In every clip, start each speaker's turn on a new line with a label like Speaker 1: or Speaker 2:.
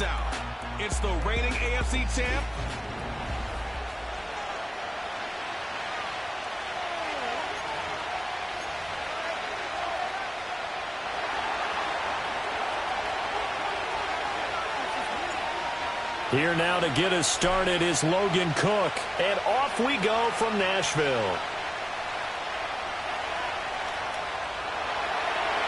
Speaker 1: South. It's the reigning AFC champ.
Speaker 2: Here now to get us started is Logan Cook. And off we go from Nashville.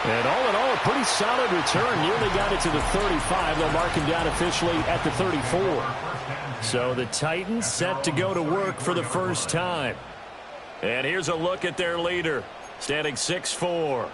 Speaker 2: And all in all, a pretty solid return. Nearly got it to the 35. They'll mark him down officially at the 34. So the Titans set to go to work for the first time. And here's a look at their leader, standing 6'4".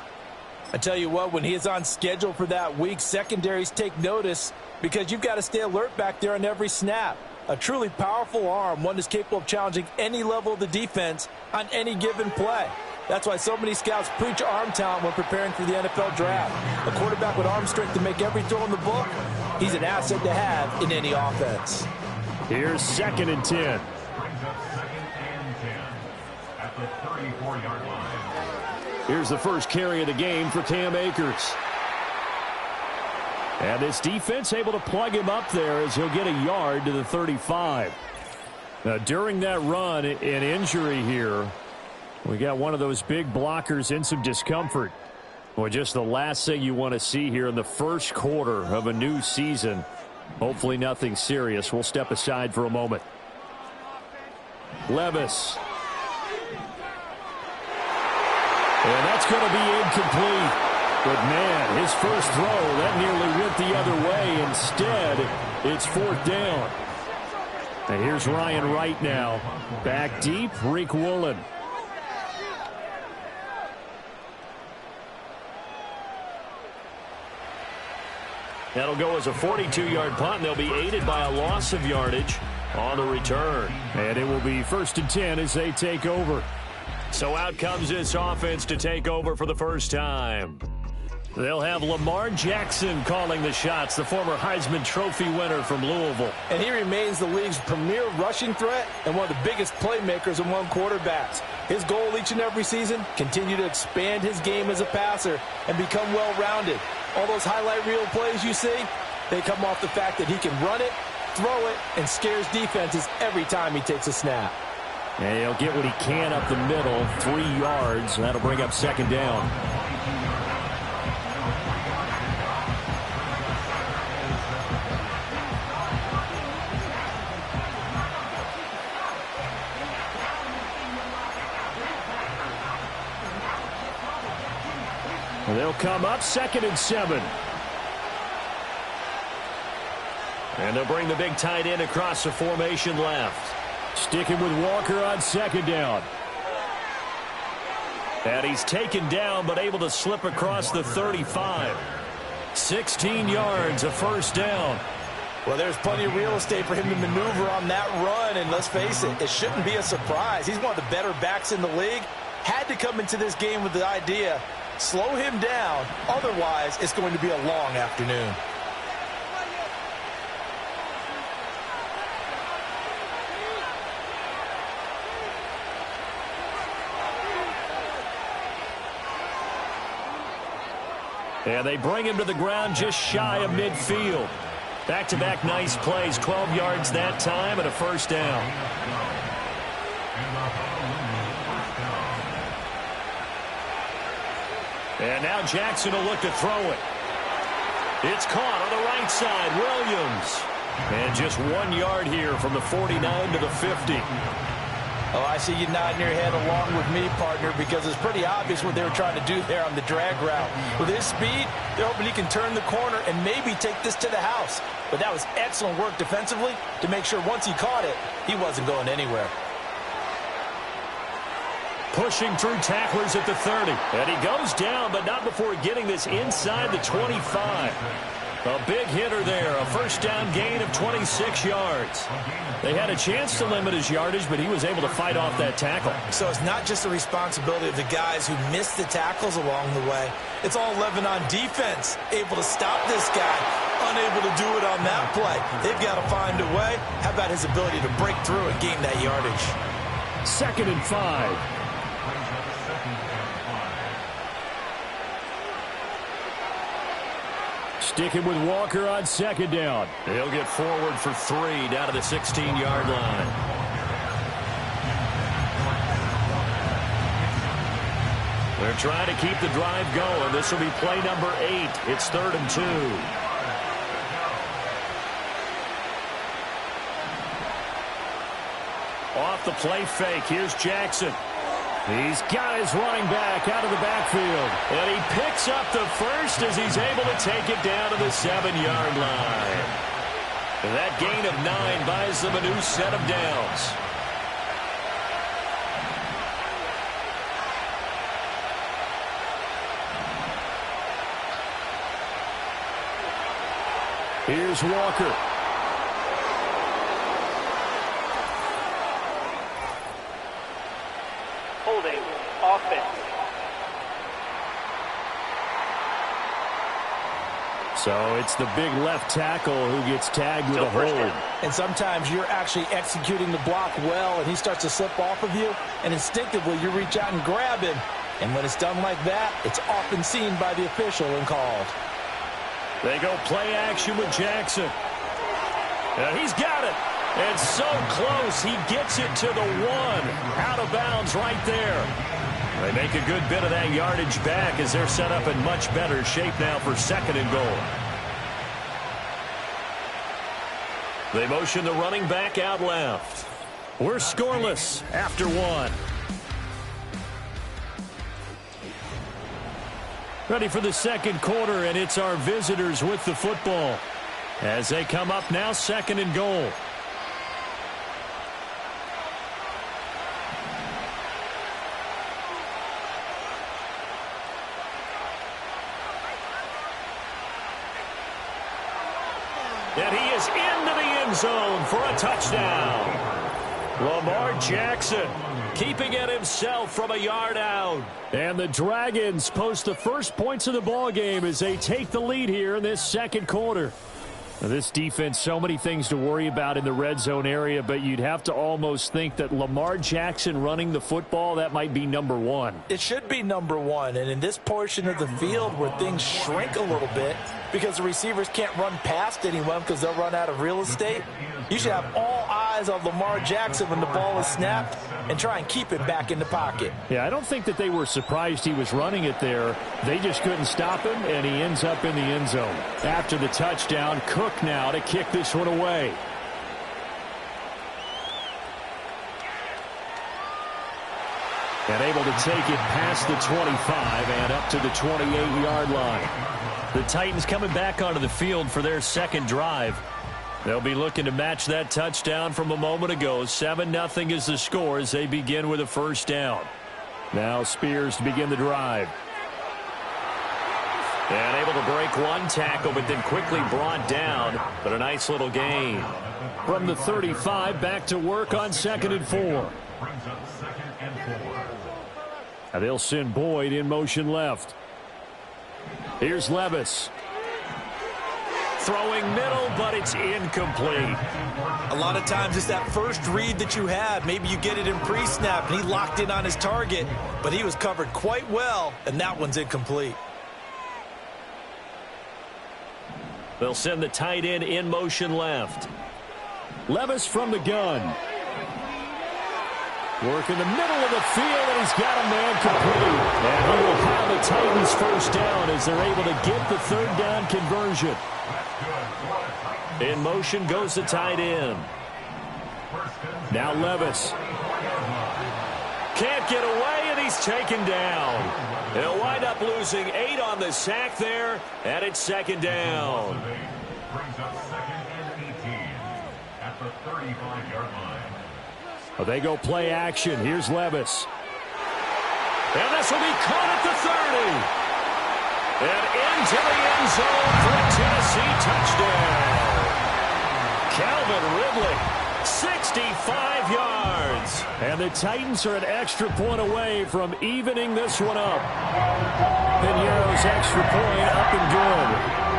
Speaker 3: I tell you what, when he is on schedule for that week, secondaries take notice because you've got to stay alert back there on every snap. A truly powerful arm, one that's capable of challenging any level of the defense on any given play. That's why so many scouts preach arm talent when preparing for the NFL draft. A quarterback with arm strength to make every throw in the book, he's an asset to have in any offense.
Speaker 2: Here's 2nd and 10. Here's the first carry of the game for Cam Akers. And this defense able to plug him up there as he'll get a yard to the 35. Now, during that run, an injury here. We got one of those big blockers in some discomfort. Well, just the last thing you want to see here in the first quarter of a new season. Hopefully nothing serious. We'll step aside for a moment. Levis. And that's going to be incomplete. But, man, his first throw, that nearly went the other way. Instead, it's 4th down. And here's Ryan Wright now. Back deep, Rick Woolen. That'll go as a 42-yard punt, and they'll be aided by a loss of yardage on the return. And it will be 1st and 10 as they take over. So out comes this offense to take over for the first time. They'll have Lamar Jackson calling the shots, the former Heisman Trophy winner from Louisville.
Speaker 3: And he remains the league's premier rushing threat and one of the biggest playmakers among quarterbacks. His goal each and every season, continue to expand his game as a passer and become well-rounded. All those highlight reel plays you see, they come off the fact that he can run it, throw it, and scares defenses every time he takes a snap.
Speaker 2: And he'll get what he can up the middle, 3 yards. That'll bring up 2nd down. And they'll come up 2nd and 7. And they'll bring the big tight end across the formation left. Sticking with Walker on 2nd down. And he's taken down but able to slip across the 35. 16 yards, a 1st down.
Speaker 3: Well, there's plenty of real estate for him to maneuver on that run, and let's face it, it shouldn't be a surprise. He's one of the better backs in the league. Had to come into this game with the idea, slow him down, otherwise it's going to be a long afternoon.
Speaker 2: And they bring him to the ground just shy of midfield. Back-to-back nice plays, 12 yards that time and a 1st down. And now Jackson will look to throw it. It's caught on the right side, Williams. And just 1 yard here from the 49 to the 50.
Speaker 3: Oh, I see you nodding your head along with me, partner, because it's pretty obvious what they were trying to do there on the drag route. With his speed, they're hoping he can turn the corner and maybe take this to the house. But that was excellent work defensively to make sure once he caught it, he wasn't going anywhere.
Speaker 2: Pushing through tacklers at the 30. And he goes down, but not before getting this inside the 25. A big hitter there, a 1st down gain of 26 yards. They had a chance to limit his yardage, but he was able to fight off that tackle.
Speaker 3: So it's not just the responsibility of the guys who missed the tackles along the way. It's all 11 on defense, able to stop this guy, unable to do it on that play. They've got to find a way. How about his ability to break through and gain that yardage?
Speaker 2: 2nd and 5. sticking with Walker on second down.
Speaker 4: He'll get forward for 3 down to the 16-yard line. They're trying to keep the drive going. This will be play number 8. It's 3rd and 2.
Speaker 2: Off the play fake. Here's Jackson. He's got his running back out of the backfield.
Speaker 4: And he picks up the first as he's able to take it down to the 7-yard line. And that gain of 9 buys them a new set of downs.
Speaker 2: Here's Walker.
Speaker 5: Holding offense.
Speaker 2: So it's the big left tackle who gets tagged with a hold.
Speaker 3: And sometimes you're actually executing the block well, and he starts to slip off of you, and instinctively you reach out and grab him. And when it's done like that, it's often seen by the official and called.
Speaker 2: They go play action with Jackson. And he's got it. And so close, he gets it to the 1. Out of bounds right there. They make a good bit of that yardage back as they're set up in much better shape now for 2nd and goal.
Speaker 4: They motion the running back out left.
Speaker 2: We're scoreless after 1. Ready for the 2nd quarter, and it's our visitors with the football. As they come up now, 2nd and goal. And he is into the end zone for a touchdown. Lamar Jackson keeping it himself from a yard out. And the Dragons post the first points of the ball game as they take the lead here in this 2nd quarter. Now, this defense, so many things to worry about in the red zone area, but you'd have to almost think that Lamar Jackson running the football, that might be number 1.
Speaker 3: It should be number 1, and in this portion of the field where things shrink a little bit because the receivers can't run past anyone because they'll run out of real estate, you should have all eyes on Lamar Jackson when the ball is snapped and try and keep it back in the pocket.
Speaker 2: Yeah, I don't think that they were surprised he was running it there. They just couldn't stop him, and he ends up in the end zone. After the touchdown, Cook now to kick this one away. And able to take it past the 25 and up to the 28-yard line.
Speaker 4: The Titans coming back onto the field for their 2nd drive. They'll be looking to match that touchdown from a moment ago. 7-0 is the score as they begin with a 1st down.
Speaker 2: Now Spears to begin the drive.
Speaker 4: And able to break one tackle, but then quickly brought down. But a nice little gain.
Speaker 2: From the 35, back to work on 2nd and 4. Now they'll send Boyd in motion left. Here's Levis.
Speaker 4: Throwing middle, but it's incomplete.
Speaker 3: A lot of times it's that first read that you have. Maybe you get it in pre-snap, and he locked in on his target, but he was covered quite well, and that one's incomplete.
Speaker 4: They'll send the tight end in motion left.
Speaker 2: Levis from the gun. Work in the middle of the field, and he's got a man complete. And he will have the Titans 1st down as they're able to get the 3rd down conversion.
Speaker 4: In motion goes the tight end.
Speaker 2: Now Levis.
Speaker 4: Can't get away, and he's taken down. He'll wind up losing 8 on the sack there, and it's 2nd down.
Speaker 2: Well, they go play action. Here's Levis. And this will be caught at the 30. And into the end zone for a Tennessee touchdown. Calvin Ridley, 65 yards. And the Titans are an extra point away from evening this one up. Piñeiro's extra point up and good.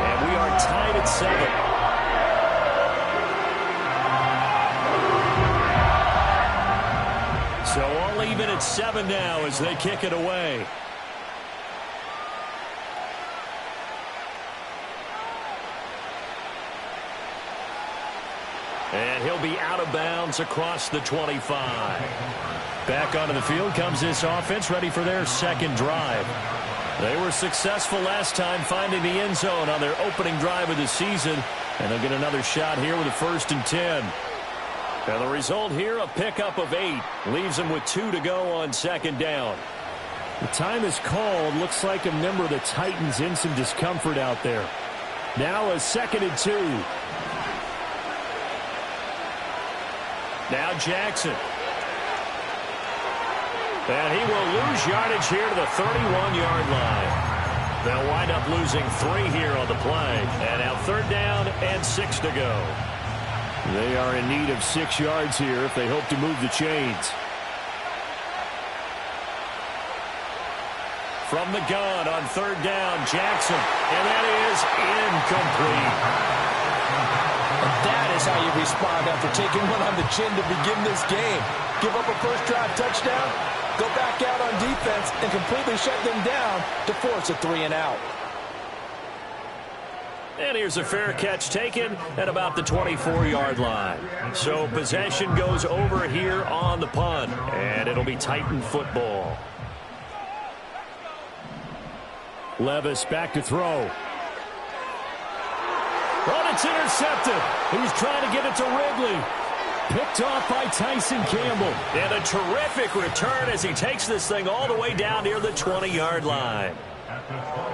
Speaker 4: And we are tied at 7.
Speaker 2: So all even at 7 now as they kick it away.
Speaker 4: And he'll be out of bounds across the 25. Back onto the field comes this offense, ready for their second drive. They were successful last time finding the end zone on their opening drive of the season, and they'll get another shot here with a 1st and 10. And the result here, a pickup of 8. Leaves them with 2 to go on 2nd down.
Speaker 2: The time is called. Looks like a member of the Titans in some discomfort out there. Now a 2nd and 2. Now Jackson. And he will lose yardage here to the 31-yard line. They'll wind up losing 3 here on the play. And now 3rd down and 6 to go. They are in need of 6 yards here if they hope to move the chains. From the gun on 3rd down, Jackson. And that is incomplete.
Speaker 3: That is how you respond after taking one on the chin to begin this game. Give up a first-drive touchdown, go back out on defense, and completely shut them down to force a 3-and-out.
Speaker 4: And here's a fair catch taken at about the 24-yard line. So possession goes over here on the punt, and it'll be Titan football. Levis back to throw. Oh, it's intercepted. He's trying to get it to Ridley. Picked off by Tyson Campbell. And a terrific return as he takes this thing all the way down near the 20-yard line.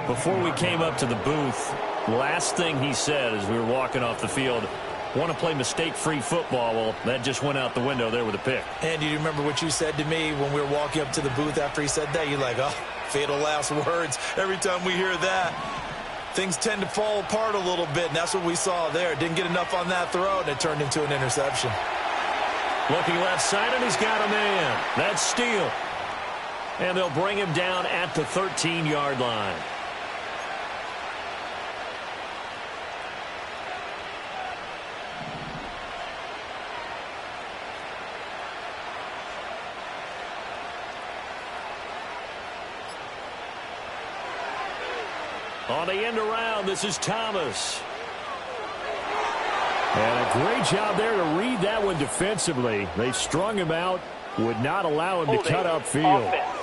Speaker 4: Before we came up to the booth, last thing he said as we were walking off the field, want to play mistake-free football. Well, that just went out the window there with a pick.
Speaker 3: And do you remember what you said to me when we were walking up to the booth after he said that? You're like, oh, fatal last words. Every time we hear that, things tend to fall apart a little bit, and that's what we saw there. Didn't get enough on that throw, and it turned into an interception.
Speaker 4: Looking left side, and he's got a man. That's Steele. And they'll bring him down at the 13-yard line. On the end around, this is Thomas.
Speaker 2: And a great job there to read that one defensively. They strung him out, would not allow him to cut upfield.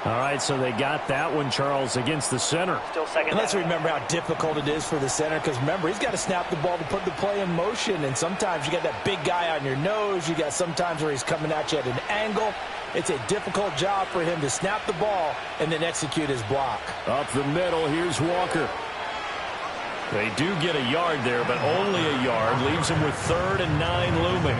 Speaker 2: All right, so they got that one, Charles, against the center.
Speaker 5: Still second.
Speaker 3: And let's remember how difficult it is for the center, because remember, he's got to snap the ball to put the play in motion, and sometimes you got that big guy on your nose. You got sometimes where he's coming at you at an angle. It's a difficult job for him to snap the ball and then execute his block.
Speaker 2: Up the middle, here's Walker.
Speaker 4: They do get a yard there, but only a yard. Leaves him with 3rd and 9 looming.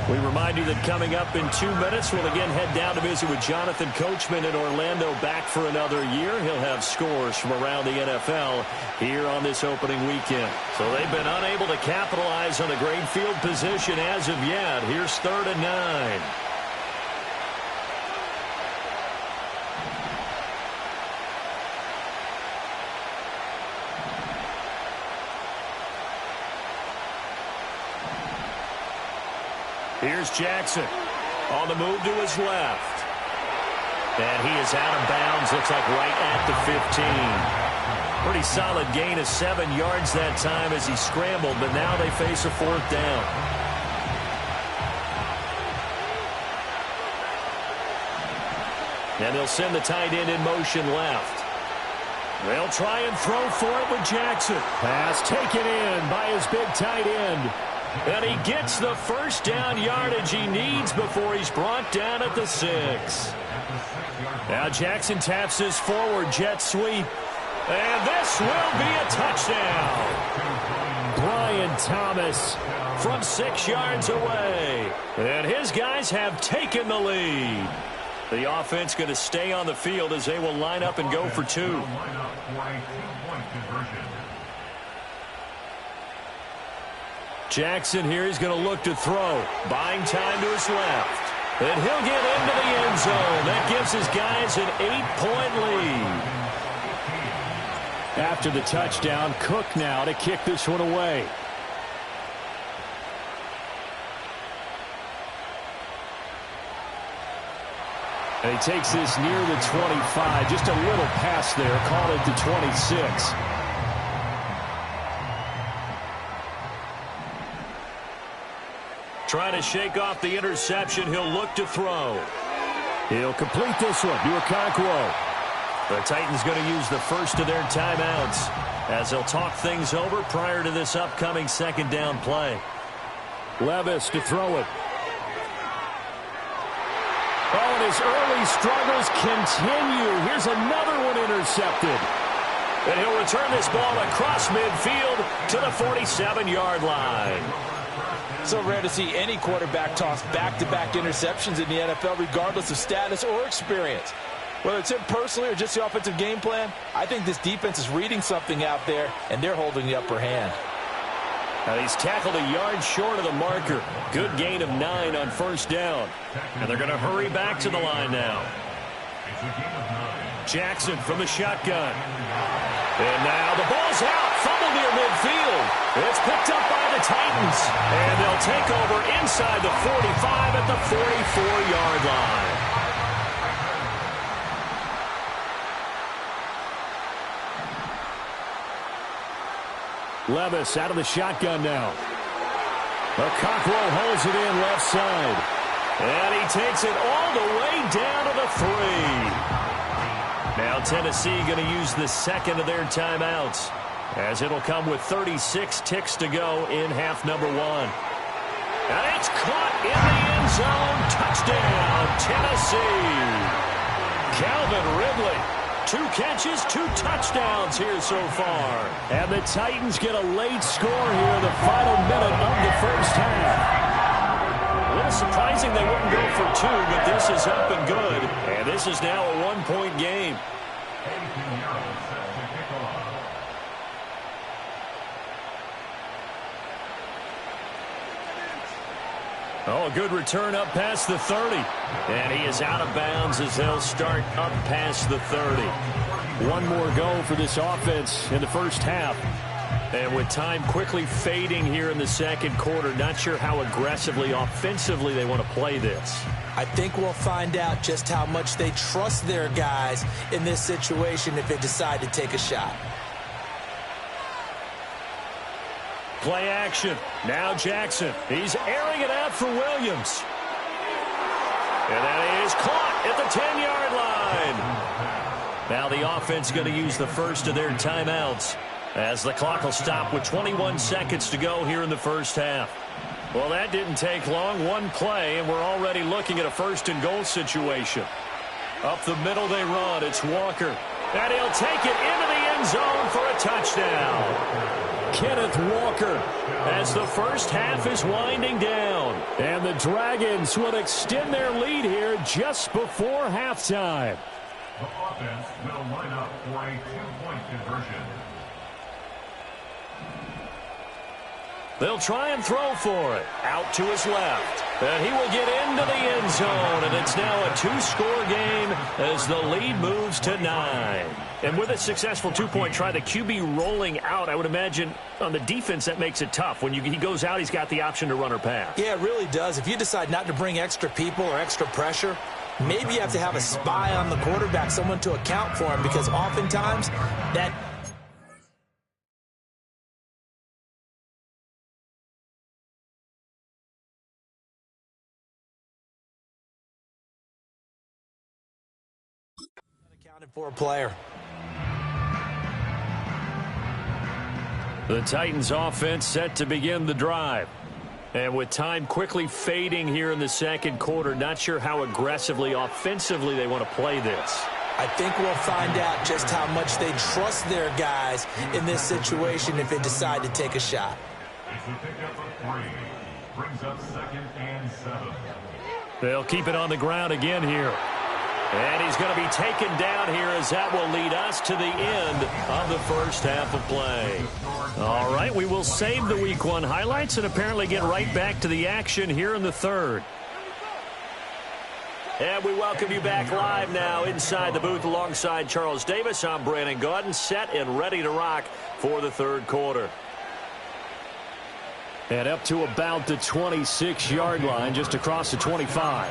Speaker 4: We remind you that coming up in 2 minutes, we'll again head down to visit with Jonathan Coachman in Orlando, back for another year. He'll have scores from around the NFL here on this opening weekend. So they've been unable to capitalize on the great field position as of yet. Here's 3rd and 9. Here's Jackson on the move to his left. And he is out of bounds, looks like right at the 15. Pretty solid gain of 7 yards that time as he scrambled, but now they face a 4th down. And they'll send the tight end in motion left. They'll try and throw for it with Jackson.
Speaker 2: Pass taken in by his big tight end.
Speaker 4: And he gets the 1st down yardage he needs before he's brought down at the 6. Now Jackson taps his forward jet sweep. And this will be a touchdown.
Speaker 2: Brian Thomas
Speaker 4: from 6 yards away. And his guys have taken the lead. The offense going to stay on the field as they will line up and go for 2. Jackson here is going to look to throw. Buying time to his left. And he'll get into the end zone. That gives his guys an 8-point lead.
Speaker 2: After the touchdown, Cook now to kick this one away. And he takes this near the 25. Just a little pass there. Call it to 26.
Speaker 4: Trying to shake off the interception. He'll look to throw.
Speaker 2: He'll complete this one to Okonkwo.
Speaker 4: The Titans going to use the first of their timeouts as they'll talk things over prior to this upcoming second down play.
Speaker 2: Levis to throw it. Oh, and his early struggles continue. Here's another one intercepted.
Speaker 4: And he'll return this ball across midfield to the 47-yard line.
Speaker 3: So rare to see any quarterback toss back-to-back interceptions in the NFL, regardless of status or experience. Whether it's him personally or just the offensive game plan, I think this defense is reading something out there, and they're holding the upper hand.
Speaker 2: Now he's tackled a yard short of the marker. Good gain of 9 on first down.
Speaker 4: And they're going to hurry back to the line now.
Speaker 2: Jackson from the shotgun.
Speaker 4: And now the ball's out. Fumble near midfield. It's picked up by the Titans. And they'll take over inside the 45 at the 44-yard line.
Speaker 2: Levis out of the shotgun now. Okonkwo holds it in left side.
Speaker 4: And he takes it all the way down to the 3. Now Tennessee going to use the second of their timeouts, as it'll come with 36 ticks to go in half number 1. And it's caught in the end zone. Touchdown, Tennessee. Calvin Ridley. 2 catches, 2 touchdowns here so far.
Speaker 2: And the Titans get a late score here in the final minute of the first half.
Speaker 4: A little surprising they wouldn't go for 2, but this is up and good. And this is now a 1-point game.
Speaker 2: Oh, a good return up past the 30.
Speaker 4: And he is out of bounds as they'll start up past the 30.
Speaker 2: One more go for this offense in the first half.
Speaker 4: And with time quickly fading here in the second quarter, not sure how aggressively, offensively they want to play this.
Speaker 3: I think we'll find out just how much they trust their guys in this situation if they decide to take a shot.
Speaker 2: Play action. Now Jackson. He's airing it out for Williams.
Speaker 4: And that is caught at the 10-yard line. Now the offense going to use the first of their timeouts, as the clock will stop with 21 seconds to go here in the first half.
Speaker 2: Well, that didn't take long. One play, and we're already looking at a first-and-goal situation. Up the middle they run. It's Walker.
Speaker 4: And he'll take it into the end zone for a touchdown.
Speaker 2: Kenneth Walker,
Speaker 4: as the first half is winding down.
Speaker 2: And the Dragons will extend their lead here just before halftime.
Speaker 6: The offense will line up for a 2-point conversion.
Speaker 4: They'll try and throw for it. Out to his left. And he will get into the end zone. And it's now a 2-score game as the lead moves to 9.
Speaker 2: And with a successful 2-point try, the QB rolling out, I would imagine on the defense that makes it tough. When he goes out, he's got the option to run or pass.
Speaker 3: Yeah, it really does. If you decide not to bring extra people or extra pressure, maybe you have to have a spy on the quarterback, someone to account for him, because oftentimes that accounted for a player.
Speaker 2: The Titans offense set to begin the drive. And with time quickly fading here in the second quarter, not sure how aggressively, offensively they want to play this.
Speaker 3: I think we'll find out just how much they trust their guys in this situation if they decide to take a shot.
Speaker 6: It's a pickup of 3. Brings up 2nd and 7.
Speaker 2: They'll keep it on the ground again here.
Speaker 4: And he's going to be taken down here as that will lead us to the end of the first half of play.
Speaker 2: All right, we will save the Week 1 highlights and apparently get right back to the action here in the third.
Speaker 4: And we welcome you back live now inside the booth alongside Charles Davis. I'm Brandon Gaudin, set and ready to rock for the third quarter.
Speaker 2: And up to about the 26-yard line, just across the 25.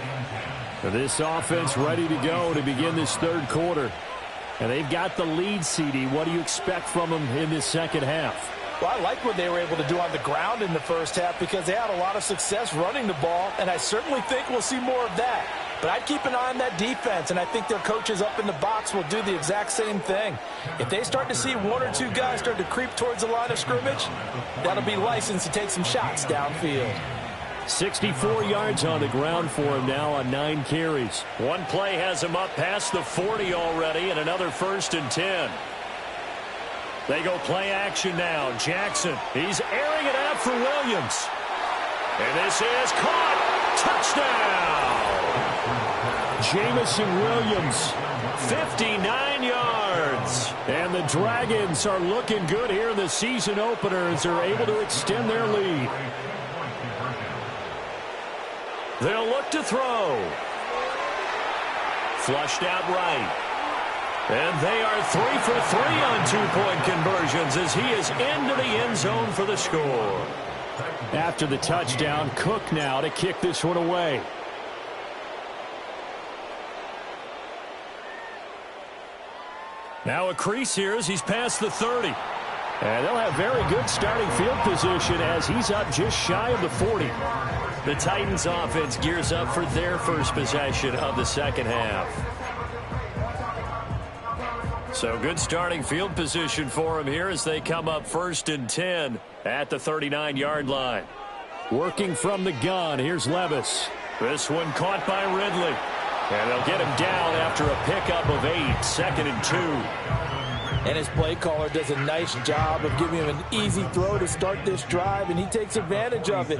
Speaker 2: This offense ready to go to begin this third quarter. And they've got the lead, CD. What do you expect from them in this second half?
Speaker 3: Well, I like what they were able to do on the ground in the first half because they had a lot of success running the ball, and I certainly think we'll see more of that. But I'd keep an eye on that defense, and I think their coaches up in the box will do the exact same thing. If they start to see one or two guys start to creep towards the line of scrimmage, that'll be licensed to take some shots downfield.
Speaker 2: 64 yards on the ground for him now on 9 carries.
Speaker 4: One play has him up past the 40 already, and another 1st and 10. They go play action now. Jackson, he's airing it out for Williams. And this is caught. Touchdown!
Speaker 2: Jamison Williams.
Speaker 4: 59 yards.
Speaker 2: And the Dragons are looking good here in the season opener as they're able to extend their lead.
Speaker 4: They'll look to throw. Flushed out right. And they are 3 for 3 on 2-point conversions as he is into the end zone for the score.
Speaker 2: After the touchdown, Cook now to kick this one away.
Speaker 4: Now a crease here as he's past the 30.
Speaker 2: And they'll have very good starting field position as he's up just shy of the 40.
Speaker 4: The Titans offense gears up for their first possession of the second half. So good starting field position for him here as they come up 1st and 10 at the 39-yard line.
Speaker 2: Working from the gun, here's Levis.
Speaker 4: This one caught by Ridley. And they'll get him down after a pickup of 8, 2nd and 2.
Speaker 3: And his play caller does a nice job of giving him an easy throw to start this drive, and he takes advantage of it.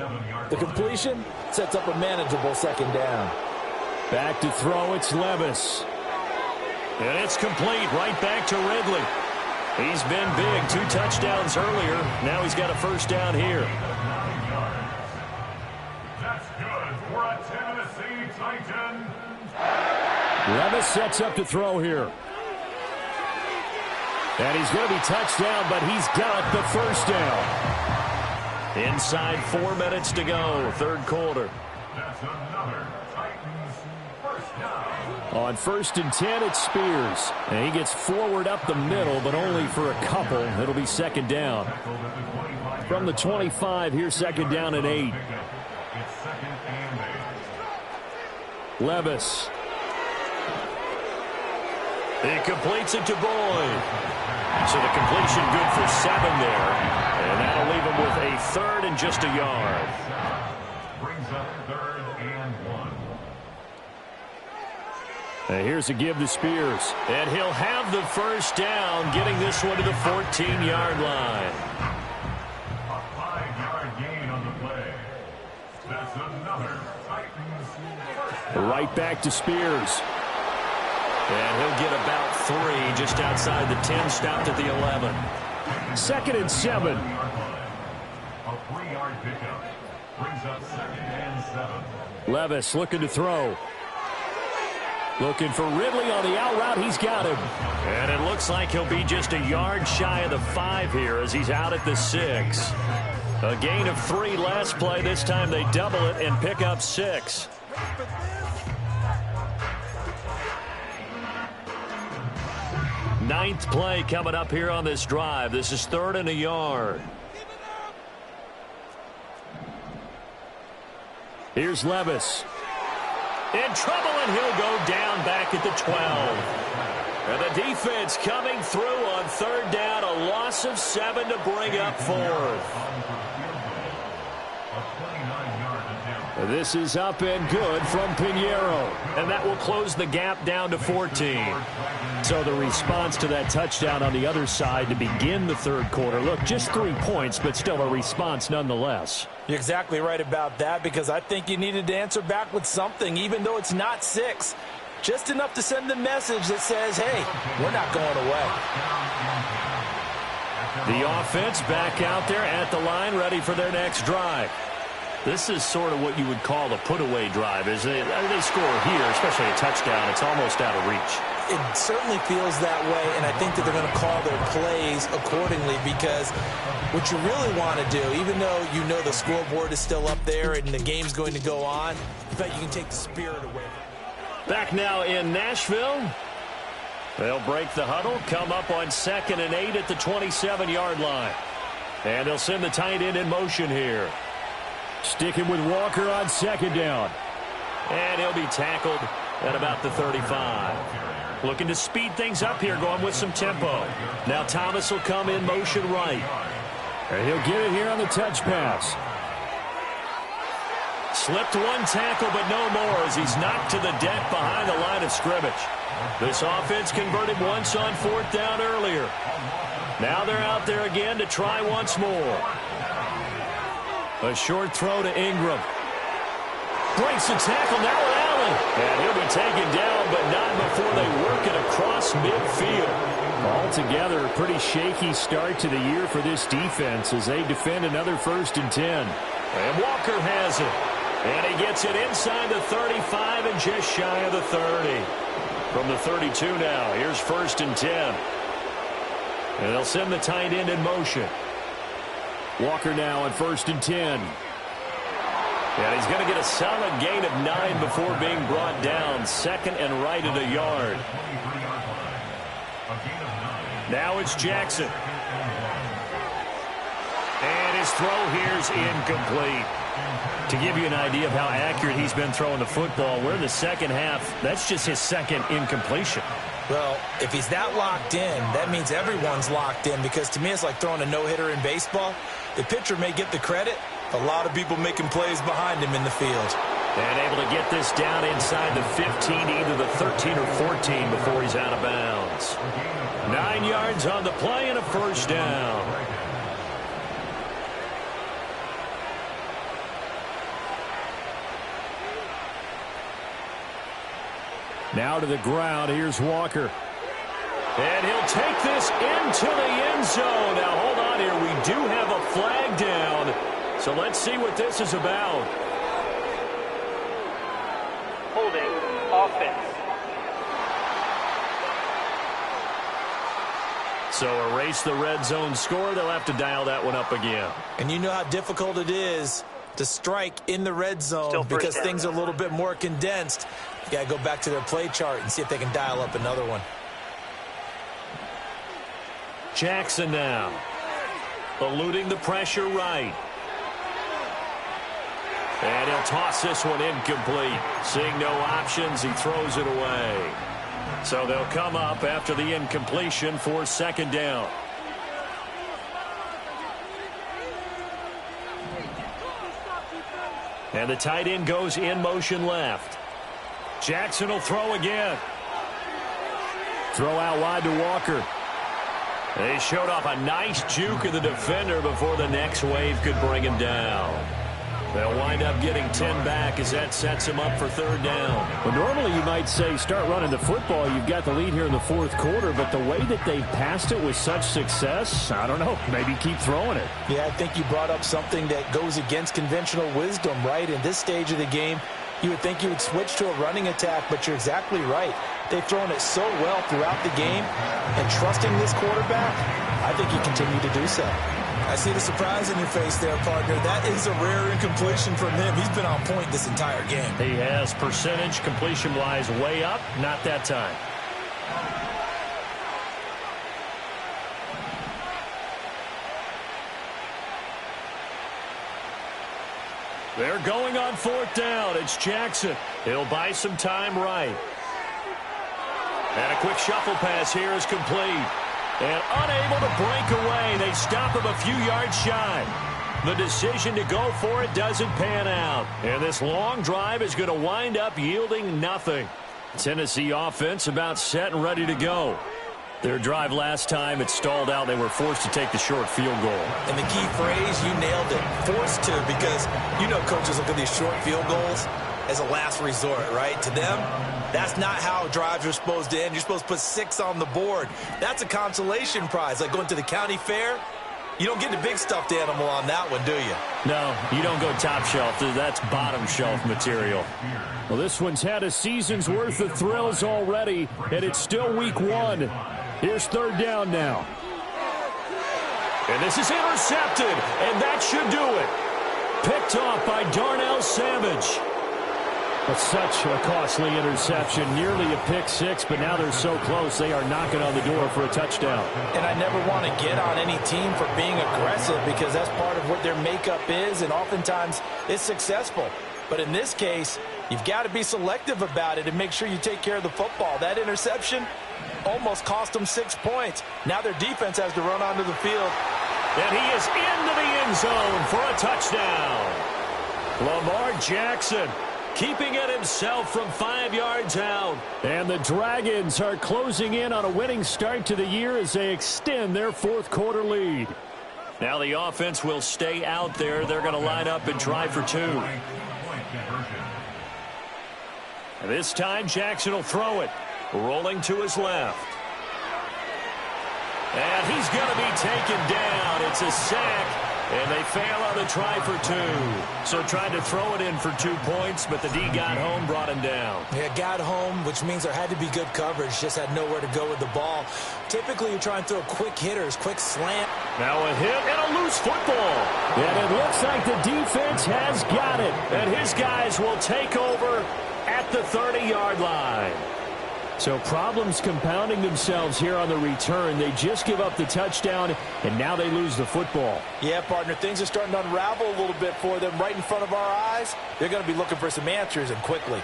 Speaker 3: The completion sets up a manageable 2nd down.
Speaker 2: Back to throw, it's Levis.
Speaker 4: And it's complete right back to Ridley. He's been big, 2 touchdowns earlier. Now he's got a 1st down here.
Speaker 6: That's good for a Tennessee Titan.
Speaker 2: Levis sets up to throw here. And he's going to be touched down, but he's got the 1st down.
Speaker 4: Inside 4 minutes to go, 3rd quarter.
Speaker 6: That's another Titans 1st down.
Speaker 2: On 1st and 10, it's Spears. And he gets forward up the middle, but only for a couple. It'll be 2nd down. From the 25, here's 2nd down and 8.
Speaker 6: It's 2nd and 8.
Speaker 2: Levis.
Speaker 4: He completes it to Boyd. So the completion good for 7 there. And that'll leave him with a 3rd and just a yard.
Speaker 6: Brings up 3rd and 1.
Speaker 2: And here's a give to Spears.
Speaker 4: And he'll have the 1st down, getting this one to the 14-yard line.
Speaker 6: A 5-yard gain on the play. That's another Titans 1st down.
Speaker 2: Right back to Spears.
Speaker 4: And he'll get about 3 just outside the 10, stopped at the 11.
Speaker 2: 2nd and 7.
Speaker 6: A 3-yard pickup. Brings up 2nd and 7.
Speaker 2: Levis looking to throw. Looking for Ridley on the out route. He's got him.
Speaker 4: And it looks like he'll be just a yard shy of the 5 here as he's out at the 6. A gain of 3 last play. This time they double it and pick up 6. Ninth play coming up here on this drive. This is 3rd and a yard.
Speaker 2: Here's Levis.
Speaker 4: In trouble, and he'll go down back at the 12. And the defense coming through on 3rd down. A loss of 7 to bring up 4th.
Speaker 2: This is up and good from Pinheiro.
Speaker 4: And that will close the gap down to 14.
Speaker 2: So the response to that touchdown on the other side to begin the 3rd quarter. Look, just 3 points, but still a response nonetheless.
Speaker 3: You're exactly right about that because I think you needed to answer back with something, even though it's not 6. Just enough to send the message that says, hey, we're not going away.
Speaker 4: The offense back out there at the line, ready for their next drive. This is sort of what you would call a put-away drive, isn't it? I mean, they score here, especially a touchdown. It's almost out of reach.
Speaker 3: It certainly feels that way, and I think that they're going to call their plays accordingly because what you really want to do, even though you know the scoreboard is still up there and the game's going to go on, in fact, you can take the spirit away.
Speaker 4: Back now in Nashville. They'll break the huddle, come up on 2nd and 8 at the 27-yard line. And they'll send the tight end in motion here.
Speaker 2: Sticking with Walker on 2nd down.
Speaker 4: And he'll be tackled at about the 35. Looking to speed things up here, going with some tempo. Now Thomas will come in motion right.
Speaker 2: And he'll get it here on the touch pass.
Speaker 4: Slipped one tackle, but no more as he's knocked to the deck behind the line of scrimmage. This offense converted once on 4th down earlier. Now they're out there again to try once more. A short throw to Ingram. Breaks the tackle now with Allen. And he'll be taken down, but not before they work it across midfield.
Speaker 2: Altogether, a pretty shaky start to the year for this defense as they defend another 1st and 10.
Speaker 4: And Walker has it. And he gets it inside the 35 and just shy of the 30. From the 32 now, here's 1st and 10. And they'll send the tight end in motion.
Speaker 2: Walker now on 1st and 10.
Speaker 4: And he's going to get a solid gain of 9 before being brought down. 2nd and right at a yard. Now it's Jackson. And his throw here's incomplete. To give you an idea of how accurate he's been throwing the football, we're in the 2nd half. That's just his 2nd incompletion.
Speaker 3: Well, if he's that locked in, that means everyone's locked in, because to me it's like throwing a no-hitter in baseball. The pitcher may get the credit. A lot of people making plays behind him in the field.
Speaker 4: And able to get this down inside the 15, either the 13 or 14 before he's out of bounds. 9 yards on the play and a 1st down.
Speaker 2: Now to the ground. Here's Walker.
Speaker 4: And he'll take this into the end zone. Now, hold on here. We do have a flag down. So let's see what this is about.
Speaker 5: Holding offense.
Speaker 4: So erase the red zone score. They'll have to dial that one up again.
Speaker 3: And you know how difficult it is to strike in the red zone because things are a little bit more condensed. You got to go back to their play chart and see if they can dial up another one.
Speaker 4: Jackson now. Eluding the pressure right. And he'll toss this one incomplete. Seeing no options, he throws it away. So they'll come up after the incompletion for 2nd down. And the tight end goes in motion left. Jackson will throw again.
Speaker 2: Throw out wide to Walker.
Speaker 4: They showed off a nice juke of the defender before the next wave could bring him down. They'll wind up getting 10 back as that sets him up for 3rd down.
Speaker 2: Well, normally you might say start running the football. You've got the lead here in the 4th quarter, but the way that they've passed it with such success, I don't know, maybe keep throwing it.
Speaker 3: Yeah, I think you brought up something that goes against conventional wisdom, right? In this stage of the game, you would think you would switch to a running attack, but you're exactly right. They've thrown it so well throughout the game, and trusting this quarterback, I think you continue to do so. I see the surprise in your face there, partner. That is a rare incompletion from him. He's been on point this entire game.
Speaker 4: He has percentage completion-wise way up. Not that time. They're going on 4th down. It's Jackson. He'll buy some time right. And a quick shuffle pass here is complete. And unable to break away. They stop him a few yards shy. The decision to go for it doesn't pan out. And this long drive is going to wind up yielding nothing. Tennessee offense about set and ready to go. Their drive last time, it stalled out. They were forced to take the short field goal.
Speaker 3: And the key phrase, you nailed it. Forced to, because you know coaches look at these short field goals as a last resort, right? To them, that's not how drives are supposed to end. You're supposed to put 6 on the board. That's a consolation prize, like going to the county fair. You don't get the big stuffed animal on that one, do you?
Speaker 4: No, you don't go top shelf. That's bottom shelf material.
Speaker 2: Well, this one's had a season's worth of thrills already, and it's still week 1. Here's 3rd down now.
Speaker 4: And this is intercepted, and that should do it. Picked off by Darnell Savage.
Speaker 2: But such a costly interception, nearly a pick six, but now they're so close they are knocking on the door for a touchdown.
Speaker 3: And I never want to get on any team for being aggressive because that's part of what their makeup is, and oftentimes it's successful. But in this case, you've got to be selective about it and make sure you take care of the football. That interception almost cost them 6 points. Now their defense has to run onto the field.
Speaker 4: And he is into the end zone for a touchdown. Lamar Jackson keeping it himself from 5 yards out.
Speaker 2: And the Dragons are closing in on a winning start to the year as they extend their fourth quarter lead.
Speaker 4: Now the offense will stay out there. They're going to line up and try for 2. This time Jackson will throw it. Rolling to his left. And he's going to be taken down. It's a sack. And they fail on the try for 2. So tried to throw it in for 2 points, but the D got home, brought him down.
Speaker 3: Yeah, got home, which means there had to be good coverage. Just had nowhere to go with the ball. Typically, you're trying to throw quick hitters, quick slant.
Speaker 4: Now a hit and a loose football.
Speaker 2: And it looks like the defense has got it.
Speaker 4: And his guys will take over at the 30-yard line.
Speaker 2: So problems compounding themselves here on the return. They just give up the touchdown, and now they lose the football.
Speaker 3: Yeah, partner, things are starting to unravel a little bit for them right in front of our eyes. They're going to be looking for some answers, and quickly.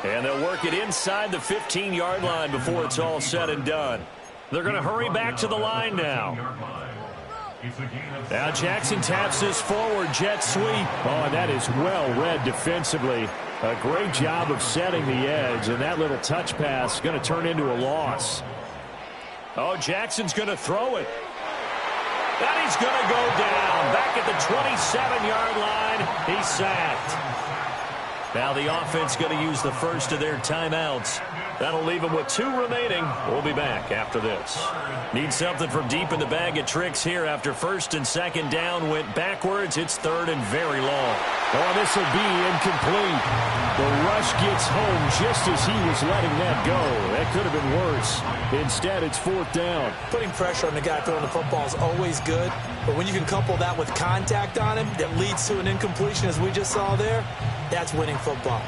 Speaker 4: And they'll work it inside the 15-yard line before it's all said and done. They're going to hurry back to the line now. Now Jackson taps this forward jet sweep.
Speaker 2: Oh, and that is well read defensively. A great job of setting the edge, and that little touch pass is going to turn into a loss.
Speaker 4: Oh, Jackson's going to throw it. And he's going to go down. Back at the 27-yard line, he's sacked. Now the offense going to use the first of their timeouts. That'll leave them with 2 remaining. We'll be back after this. Need something from deep in the bag of tricks here after first and second down went backwards. It's third and very long.
Speaker 2: Oh, this will be incomplete. The rush gets home just as he was letting that go. That could have been worse. Instead, it's 4th down.
Speaker 3: Putting pressure on the guy throwing the football is always good, but when you can couple that with contact on him that leads to an incompletion, as we just saw there, that's winning football.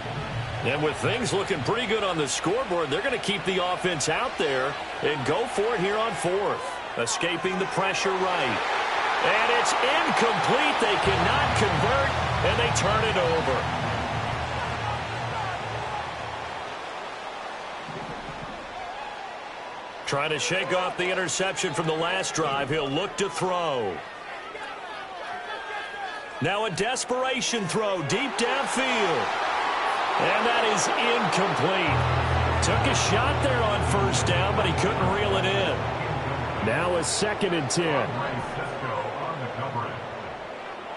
Speaker 4: And with things looking pretty good on the scoreboard, they're going to keep the offense out there and go for it here on 4th. Escaping the pressure right. And it's incomplete. They cannot convert, and they turn it over. Trying to shake off the interception from the last drive. He'll look to throw. Now a desperation throw deep downfield. And that is incomplete. Took a shot there on first down, but he couldn't reel it in.
Speaker 2: Now a 2nd and 10.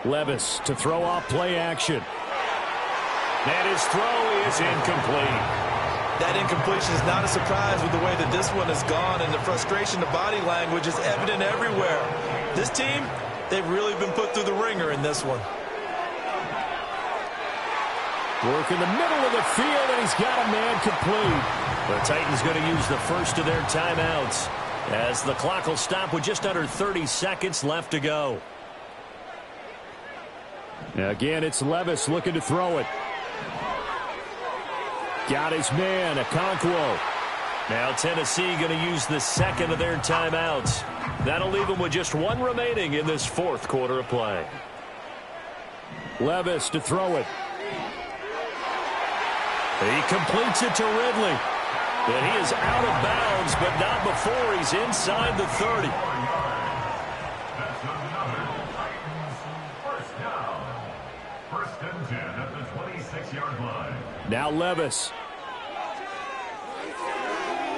Speaker 2: Levis to throw off play action.
Speaker 4: And his throw is incomplete.
Speaker 3: That incompletion is not a surprise with the way that this one has gone, and the frustration, the body language is evident everywhere. This team, they've really been put through the ringer in this one.
Speaker 2: Work in the middle of the field, and he's got a man complete.
Speaker 4: The Titans going to use the first of their timeouts as the clock will stop with just under 30 seconds left to go.
Speaker 2: Now again, it's Levis looking to throw it. Got his man, Okonkwo.
Speaker 4: Now Tennessee going to use the second of their timeouts. That'll leave them with just 1 remaining in this 4th quarter of play.
Speaker 2: Levis to throw it.
Speaker 4: He completes it to Ridley. And he is out of bounds, but not before he's inside the 30.
Speaker 6: That's another Titans first down. 1st and 10 at the 26-yard line.
Speaker 2: Now Levis.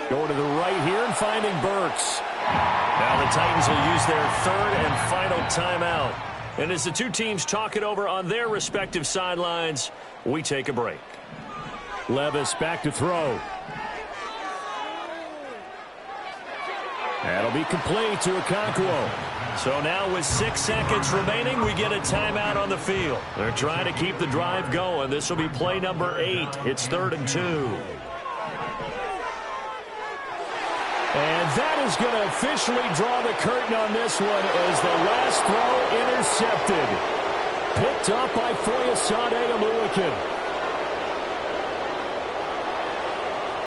Speaker 2: Going to the right here and finding Burks.
Speaker 4: Now the Titans will use their 3rd and final timeout. And as the 2 teams talk it over on their respective sidelines, we take a break.
Speaker 2: Levis back to throw. That'll be complete to Okonkwo.
Speaker 4: So now with 6 seconds remaining, we get a timeout on the field. They're trying to keep the drive going. This will be play number 8. It's 3rd and 2.
Speaker 2: And that is going to officially draw the curtain on this one as the last throw intercepted. Picked up by Foyesade Oluwakin.